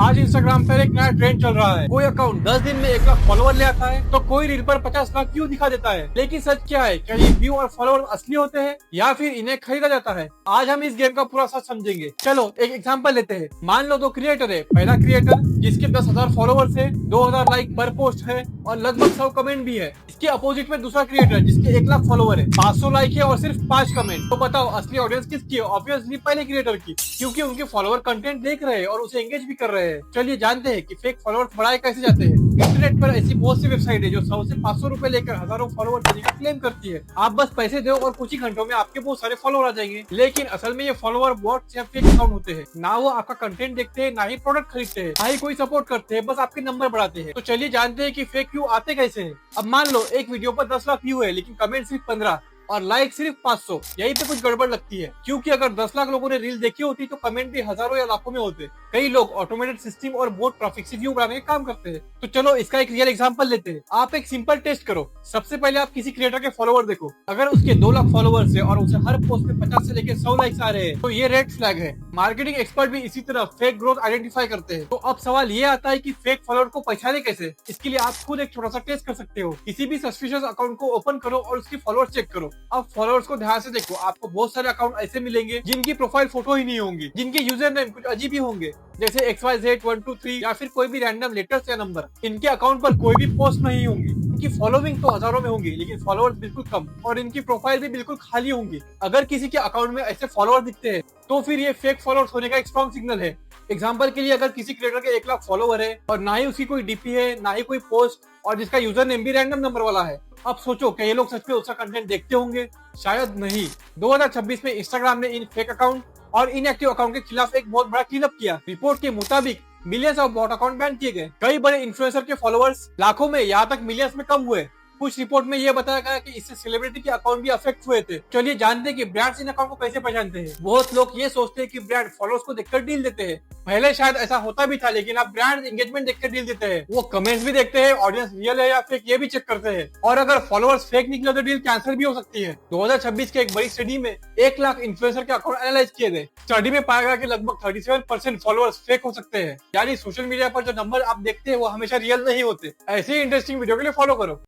आज इंस्टाग्राम पर एक नया ट्रेंड चल रहा है। कोई अकाउंट 10 दिन में 1 लाख फॉलोवर ले आता है तो कोई रील पर 50 लाख व्यू दिखा देता है। लेकिन सच क्या है? क्या ये व्यू और फॉलोवर असली होते हैं या फिर इन्हें खरीदा जाता है? आज हम इस गेम का पूरा सच समझेंगे। चलो एक एग्जांपल लेते हैं। मान लो 2 क्रिएटर है। पहला क्रिएटर जिसके 10,000 फॉलोवर्स है, 2,000 लाइक पर पोस्ट है और लगभग 100 कमेंट भी है। इसके अपोजिट में दूसरा क्रिएटर जिसके 1 लाख फॉलोवर है, 500 लाइक है और सिर्फ 5 कमेंट। तो बताओ असली ऑडियंस किसकी है? ऑब्वियसली पहले क्रिएटर की, क्योंकि उनके फॉलोवर कंटेंट देख रहे हैं और उसे एंगेज भी कर रहे हैं। चलिए जानते हैं कि फेक फॉलोवर्स बढ़ाए कैसे जाते हैं। इंटरनेट पर ऐसी बहुत सी वेबसाइट है जो 100 से 500 रुपए लेकर हजारों फॉलोवर देने का क्लेम करती है। आप बस पैसे दो और कुछ ही घंटों में आपके बहुत सारे फॉलोवर आ जाएंगे। लेकिन असल में ये फॉलोवर बॉट्स या फेक अकाउंट होते हैं। ना वो आपका कंटेंट देखते हैं, ना ही प्रोडक्ट खरीदते हैं, ना ही कोई सपोर्ट करते हैं, बस आपके नंबर बढ़ाते हैं। तो चलिए जानते हैं कि फेक व्यू आते कैसे हैं। अब मान लो एक वीडियो पर 10 लाख व्यू है लेकिन कमेंट सिर्फ 15 और लाइक सिर्फ 500। यही पे कुछ गड़बड़ लगती है, क्योंकि अगर 10 लाख लोगों ने रील देखी होती तो कमेंट भी हजारों या लाखों में होते। कई लोग ऑटोमेटेड सिस्टम और बोट ट्रैफिक से व्यू बढ़ाने का काम करते हैं। तो चलो इसका एक रियल एग्जांपल लेते हैं। आप एक सिंपल टेस्ट करो। सबसे पहले आप किसी क्रिएटर के फॉलोवर देखो। अगर उसके 2 लाख फॉलोवर्स है और उसे हर पोस्ट में 50 से लेकर 100 लाइक्स आ रहे हैं तो ये रेड फ्लैग है। मार्केटिंग एक्सपर्ट भी इसी तरह फेक ग्रोथ आइडेंटिफाई करते हैं। तो अब सवाल ये आता है कि फेक फॉलोअर को पहचाने कैसे। इसके लिए आप खुद एक छोटा सा टेस्ट कर सकते हो। किसी भी सस्पिशियस अकाउंट को ओपन करो और उसकी फॉलोअर्स चेक करो। अब फॉलोअर्स को ध्यान से देखो। आपको बहुत सारे अकाउंट ऐसे मिलेंगे जिनकी प्रोफाइल फोटो ही नहीं होंगी, जिनके यूजर नेम कुछ अजीब ही होंगे, जैसे XYZ123 या फिर कोई भी रैंडम लेटर्स या नंबर। इनके अकाउंट पर कोई भी पोस्ट नहीं होंगी। इनकी फॉलोइंग तो हजारों में होंगी लेकिन फॉलोअर्स बिल्कुल कम, और इनकी प्रोफाइल भी बिल्कुल खाली होंगी। अगर किसी के अकाउंट में ऐसे फॉलोअर दिखते हैं तो फिर ये फेक फॉलोअर्स होने का एक स्ट्रॉन्ग सिग्नल है। एग्जाम्पल के लिए, अगर किसी क्रिएटर के 1 लाख फॉलोवर है और ना ही उसकी कोई डीपी है, ना ही कोई पोस्ट, और जिसका यूजर नेम भी रैंडम नंबर वाला है, अब सोचो क्या ये लोग सच में उसका कंटेंट देखते होंगे? शायद नहीं। 2026 में इंस्टाग्राम ने इन फेक अकाउंट और इनएक्टिव अकाउंट के खिलाफ एक बहुत बड़ा क्लीनअप किया। रिपोर्ट के मुताबिक millions of bot account ban किए गए। कई बड़े इन्फ्लुएंसर के फॉलोअर्स लाखों में, यहाँ तक मिलियंस में कम हुए। कुछ रिपोर्ट में यह बताया गया कि इससे सेलिब्रिटी के अकाउंट भी अफेक्ट हुए थे। चलिए जानते हैं कि ब्रांड्स इन अकाउंट को कैसे पहचानते हैं। बहुत लोग ये सोचते हैं कि ब्रांड फॉलोअर्स को देखकर डील देते हैं। पहले शायद ऐसा होता भी था, लेकिन अब ब्रांड एंगेजमेंट देखकर डील देते हैं। वो कमेंट्स भी देखते हैं, ऑडियंस रियल है या फेक ये भी चेक करते हैं, और अगर फॉलोअर्स फेक निकले तो डील कैंसिल भी हो सकती है। 2026 के एक बड़ी स्टडी में 1 लाख इन्फ्लुएंसर के अकाउंट एनालाइज किए गए। स्टडी में पाया गया कि लगभग 37% फॉलोअर्स फेक हो सकते हैं। यानी सोशल मीडिया पर जो नंबर आप देखते हैं वो हमेशा रियल नहीं होते। ऐसे ही इंटरेस्टिंग वीडियो के लिए फॉलो करो।